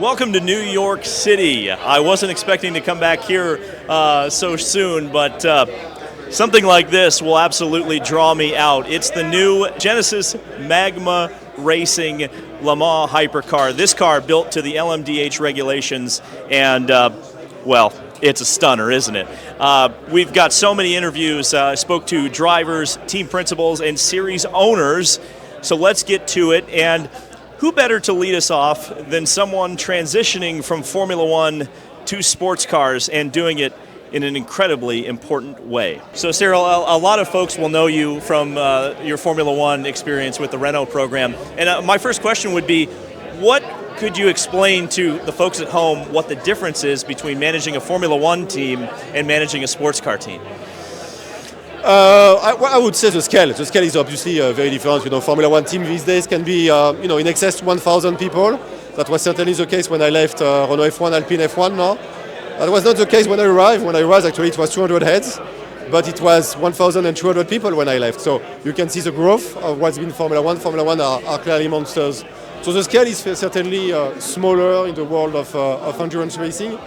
Welcome to New York City. I wasn't expecting to come back here so soon, but something like this will absolutely draw me out. It's the new Genesis Magma Racing Le Mans Hypercar. This car built to the LMDh regulations, and well, it's a stunner, isn't it? We've got so many interviews. I spoke to drivers, team principals, and series owners, so let's get to it. And who better to lead us off than someone transitioning from Formula One to sports cars and doing it in an incredibly important way. So Cyril, a lot of folks will know you from your Formula One experience with the Renault program. And my first question would be, what could you explain to the folks at home what the difference is between managing a Formula One team and managing a sports car team? I would say the scale. The scale is obviously very different. Formula One team these days can be, in excess of 1,000 people. That was certainly the case when I left Renault F1, Alpine F1 now. That was not the case when I arrived. When I arrived, actually, it was 200 heads, but it was 1,200 people when I left. So you can see the growth of what's been Formula One. Formula One are clearly monsters. So the scale is certainly smaller in the world of endurance racing,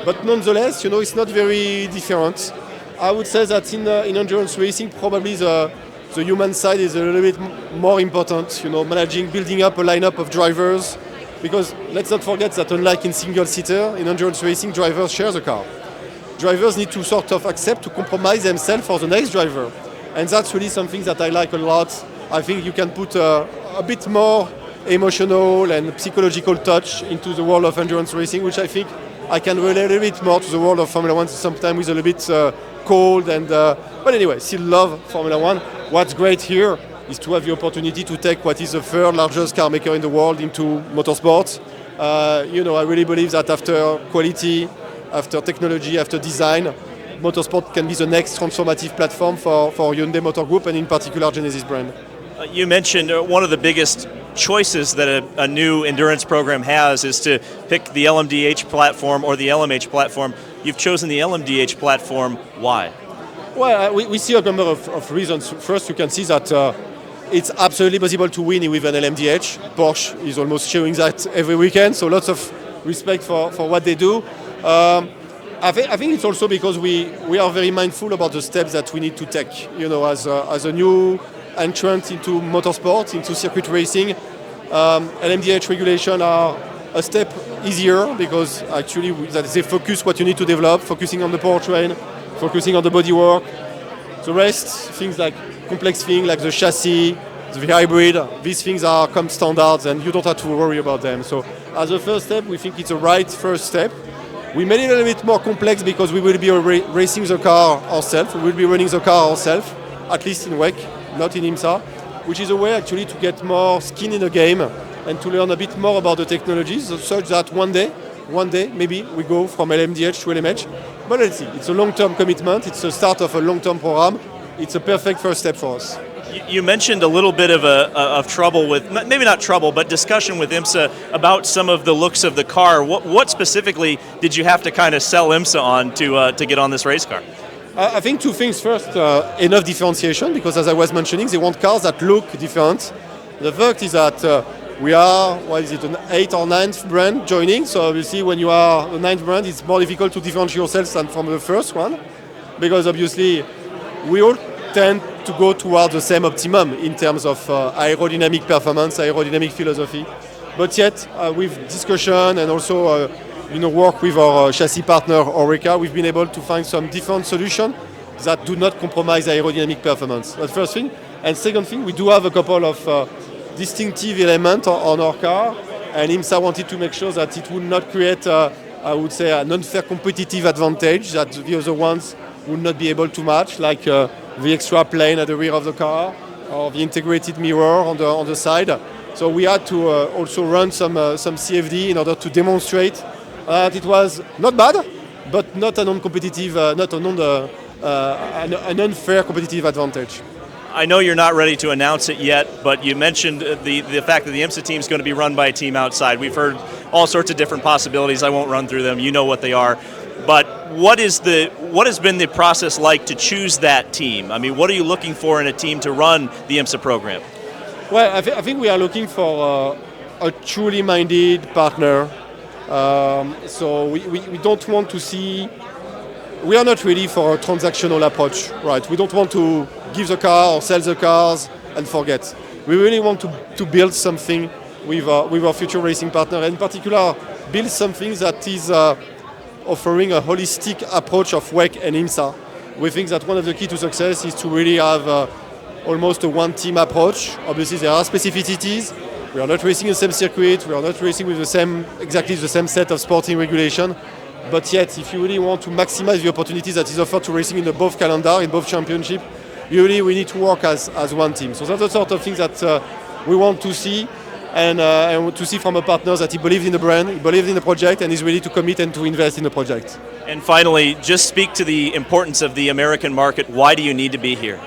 but nonetheless, it's not very different. I would say that in endurance racing, probably the human side is a little bit more important. Managing, building up a lineup of drivers, because let's not forget that unlike in single-seater, in endurance racing, drivers share the car. Drivers need to sort of accept to compromise themselves for the next driver, and that's really something that I like a lot. I think you can put a bit more emotional and psychological touch into the world of endurance racing, which I think I can relate a little bit more to the world of Formula One. Sometimes it's a little bit cold, but anyway, still love Formula One. What's great here is to have the opportunity to take what is the third largest car maker in the world into motorsports. I really believe that after quality, after technology, after design, motorsport can be the next transformative platform for Hyundai Motor Group, and in particular Genesis brand. You mentioned one of the biggest choices that a new endurance program has is to pick the LMDh platform or the LMH platform. You've chosen the LMDh platform. Why? Well, we see a number of reasons. First, you can see that it's absolutely possible to win with an LMDh. Porsche is almost showing that every weekend, so lots of respect for what they do. I think it's also because we are very mindful about the steps that we need to take. As a new entrant into motorsport, into circuit racing, LMDh regulation are a step easier because actually they focus what you need to develop, focusing on the powertrain, focusing on the bodywork. The rest, things like complex things like the chassis, the hybrid, these things come standards and you don't have to worry about them. So as a first step, we think it's a right first step. We made it a little bit more complex because we will be racing the car ourselves, we will be running the car ourselves, at least in WEC, not in IMSA, which is a way actually to get more skin in the game and to learn a bit more about the technologies, such that one day, maybe we go from LMDh to LMH. But let's see, it's a long-term commitment, it's the start of a long-term program. It's a perfect first step for us. You mentioned a little bit of trouble with, maybe not trouble, but discussion with IMSA about some of the looks of the car. What specifically did you have to kind of sell IMSA on to get on this race car? I think two things. First, enough differentiation, because as I was mentioning, they want cars that look different. The fact is that we are, an 8th or 9th brand joining, so obviously when you are the 9th brand, it's more difficult to differentiate yourself than from the first one, because obviously we all tend to go towards the same optimum in terms of aerodynamic performance, aerodynamic philosophy. But yet, with discussion and also work with our chassis partner Oreca, we've been able to find some different solutions that do not compromise aerodynamic performance. That's first thing. And second thing, we do have a couple of distinctive elements on our car, and IMSA wanted to make sure that it would not create, I would say, an unfair competitive advantage that the other ones would not be able to match, like the extra plane at the rear of the car or the integrated mirror on the side. So we had to also run some CFD in order to demonstrate that it was not bad, but not an uncompetitive, an unfair competitive advantage. I know you're not ready to announce it yet, but you mentioned the fact that the IMSA team is going to be run by a team outside. We've heard all sorts of different possibilities. I won't run through them. You know what they are. But what has been the process like to choose that team? I mean, what are you looking for in a team to run the IMSA program? Well, I think we are looking for a truly minded partner So we don't want to see. We are not ready for a transactional approach, right? We don't want to give the car or sell the cars and forget. We really want to build something with our future racing partner, and in particular, build something that is offering a holistic approach of WEC and IMSA. We think that one of the key to success is to really have almost a one-team approach. Obviously, there are specificities. We are not racing the same circuit. We are not racing with exactly the same set of sporting regulation. But yet, if you really want to maximize the opportunities that is offered to racing in both calendar, in both championship, we need to work as one team. So that's the sort of things that we want to see, and to see from a partner that he believes in the brand, he believes in the project, and is ready to commit and to invest in the project. And finally, just speak to the importance of the American market. Why do you need to be here?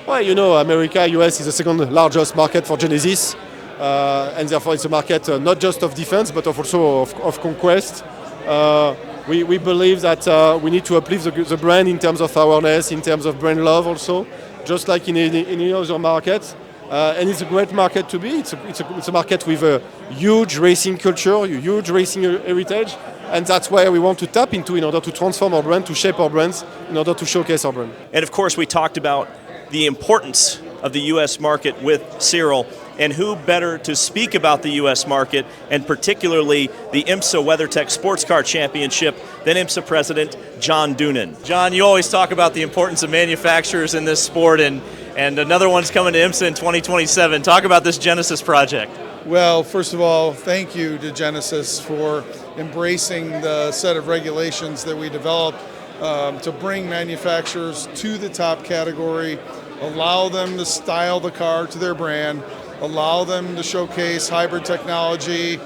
Well, you know, America, US is the second largest market for Genesis, and therefore it's a market not just of defense, but also of conquest. We believe that we need to uplift the brand in terms of awareness, in terms of brand love also, just like in any other market. And it's a great market to be. It's a market with a huge racing culture, a huge racing heritage, and that's where we want to tap into in order to transform our brand, to shape our brands, in order to showcase our brand. And of course, we talked about the importance of the U.S. market with Cyril, and who better to speak about the U.S. market, and particularly the IMSA WeatherTech Sportscar Championship, than IMSA President John Doonan. John, you always talk about the importance of manufacturers in this sport, and another one's coming to IMSA in 2027. Talk about this Genesis project. Well, first of all, thank you to Genesis for embracing the set of regulations that we developed to bring manufacturers to the top category, allow them to style the car to their brand, allow them to showcase hybrid technology,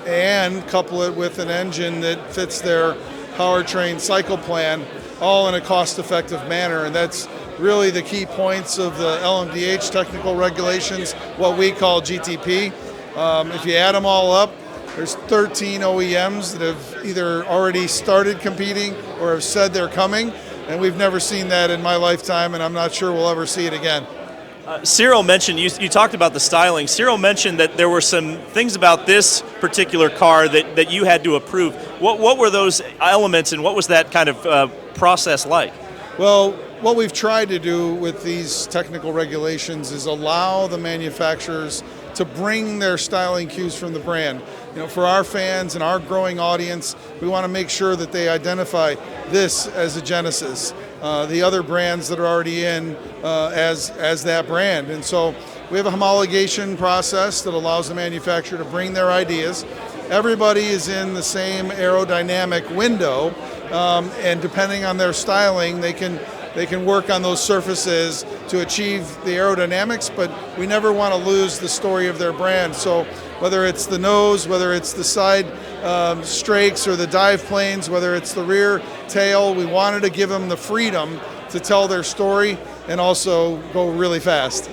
and couple it with an engine that fits their powertrain cycle plan, all in a cost-effective manner. And that's really the key points of the LMDh technical regulations, what we call GTP. If you add them all up, there's 13 OEMs that have either already started competing or have said they're coming, and we've never seen that in my lifetime, and I'm not sure we'll ever see it again. Cyril mentioned, you talked about the styling. Cyril mentioned that there were some things about this particular car that you had to approve. What were those elements, and what was that kind of process like? Well, what we've tried to do with these technical regulations is allow the manufacturers to bring their styling cues from the brand. You know, for our fans and our growing audience, we want to make sure that they identify this as a Genesis, the other brands that are already in as that brand. And so we have a homologation process that allows the manufacturer to bring their ideas. Everybody is in the same aerodynamic window, and depending on their styling, they can work on those surfaces to achieve the aerodynamics, but we never want to lose the story of their brand. So whether it's the nose, whether it's the side strakes or the dive planes, whether it's the rear tail, we wanted to give them the freedom to tell their story and also go really fast.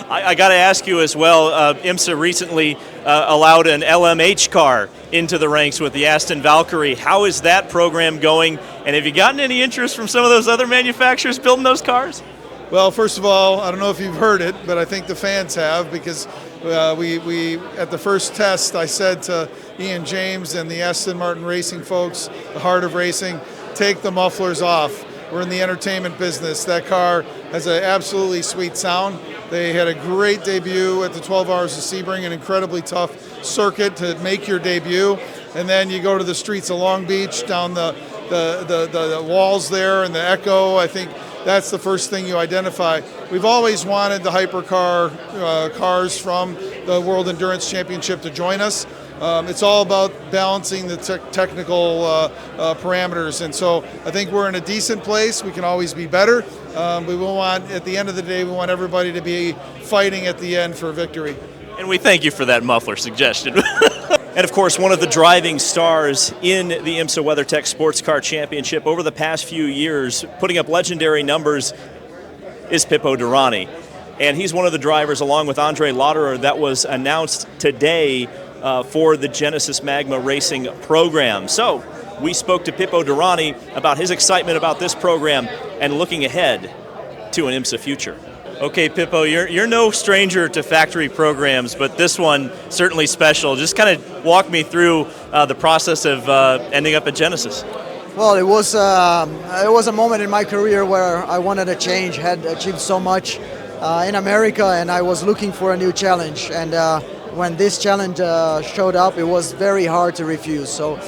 I got to ask you as well, IMSA recently allowed an LMDh car into the ranks with the Aston Valkyrie. How is that program going, and have you gotten any interest from some of those other manufacturers building those cars? Well, first of all, I don't know if you've heard it, but I think the fans have, because we at the first test, I said to Ian James and the Aston Martin Racing folks, the heart of racing, take the mufflers off. We're in the entertainment business. That car has an absolutely sweet sound. They had a great debut at the 12 Hours of Sebring, an incredibly tough circuit to make your debut. And then you go to the streets of Long Beach, down the walls there, and the echo. I think that's the first thing you identify. We've always wanted the Hypercar cars from the World Endurance Championship to join us. It's all about balancing the technical parameters, and so I think we're in a decent place. We can always be better. We want, at the end of the day, we want everybody to be fighting at the end for victory. And we thank you for that muffler suggestion. And of course, one of the driving stars in the IMSA WeatherTech Sportscar Championship over the past few years, putting up legendary numbers, is Pipo Derani. And he's one of the drivers, along with Andre Lauderer, that was announced today for the Genesis Magma Racing program. So we spoke to Pipo Derani about his excitement about this program and looking ahead to an IMSA future. Okay, Pipo, you're no stranger to factory programs, but this one certainly special. Just kind of walk me through the process of ending up at Genesis. Well, it was a moment in my career where I wanted a change, had achieved so much in America, and I was looking for a new challenge. And when this challenge showed up, it was very hard to refuse. So,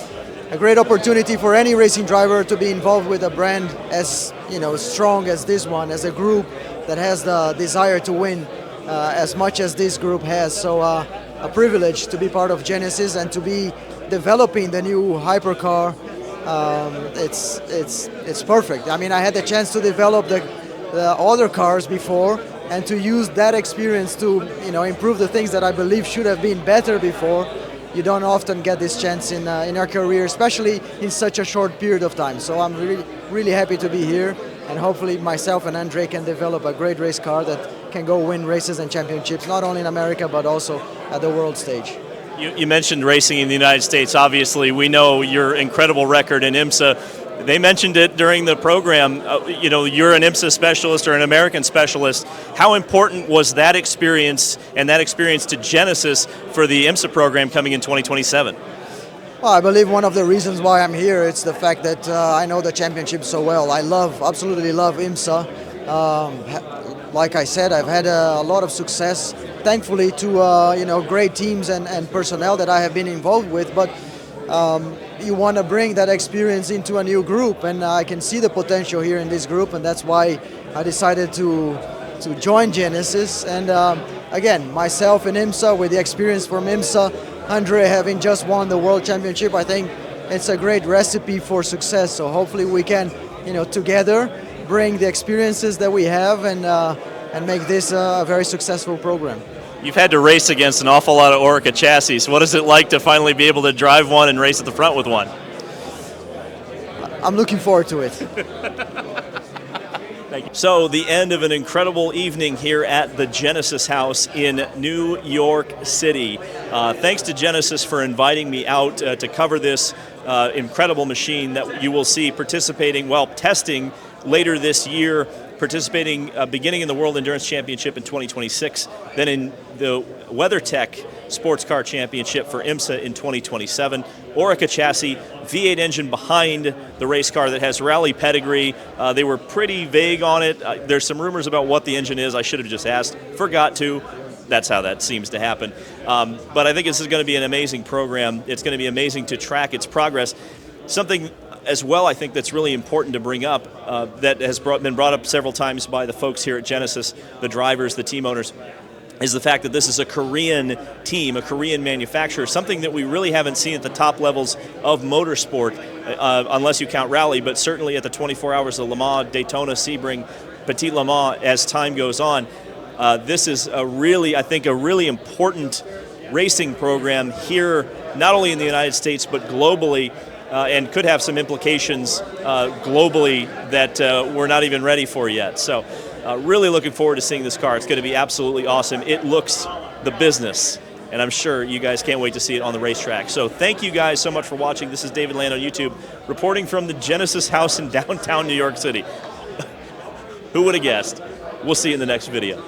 a great opportunity for any racing driver to be involved with a brand as strong as this one, as a group that has the desire to win as much as this group has. So, a privilege to be part of Genesis and to be developing the new Hypercar. It's perfect. I mean, I had the chance to develop the other cars before, and to use that experience to improve the things that I believe should have been better before. You don't often get this chance in our career, especially in such a short period of time. So I'm really happy to be here, and hopefully myself and Andre can develop a great race car that can go win races and championships, not only in America but also at the world stage. You mentioned racing in the United States. Obviously, we know your incredible record in IMSA. They mentioned it during the program. You're an IMSA specialist or an American specialist. How important was that experience and that experience to Genesis for the IMSA program coming in 2027? Well, I believe one of the reasons why I'm here is the fact that I know the championship so well. I absolutely love IMSA. Like I said, I've had a lot of success, thankfully, to great teams and personnel that I have been involved with. But you want to bring that experience into a new group, and I can see the potential here in this group, and that's why I decided to join Genesis. And again, myself in IMSA, with the experience from IMSA, Andre having just won the World Championship, I think it's a great recipe for success. So hopefully we can, together bring the experiences that we have and make this a very successful program. You've had to race against an awful lot of Oreca chassis. What is it like to finally be able to drive one and race at the front with one? I'm looking forward to it. Thank you. So, the end of an incredible evening here at the Genesis House in New York City. Thanks to Genesis for inviting me out to cover this incredible machine that you will see testing later this year, participating beginning in the World Endurance Championship in 2026, then in the WeatherTech Sportscar Championship for IMSA in 2027. Oreca chassis, V8 engine behind the race car that has rally pedigree. They were pretty vague on it. There's some rumors about what the engine is. I should have just asked. Forgot to. That's how that seems to happen. But I think this is going to be an amazing program. It's going to be amazing to track its progress. Something as well, I think that's really important to bring up, that has been brought up several times by the folks here at Genesis, the drivers, the team owners, is the fact that this is a Korean team, a Korean manufacturer, something that we really haven't seen at the top levels of motorsport, unless you count rally, but certainly at the 24 Hours of Le Mans, Daytona, Sebring, Petit Le Mans, as time goes on. This is a really important racing program here, not only in the United States, but globally, and could have some implications globally that we're not even ready for yet. So really looking forward to seeing this car. It's going to be absolutely awesome. It looks the business, and I'm sure you guys can't wait to see it on the racetrack. So thank you guys so much for watching. This is David Land on YouTube, reporting from the Genesis House in downtown New York City. Who would have guessed? We'll see you in the next video.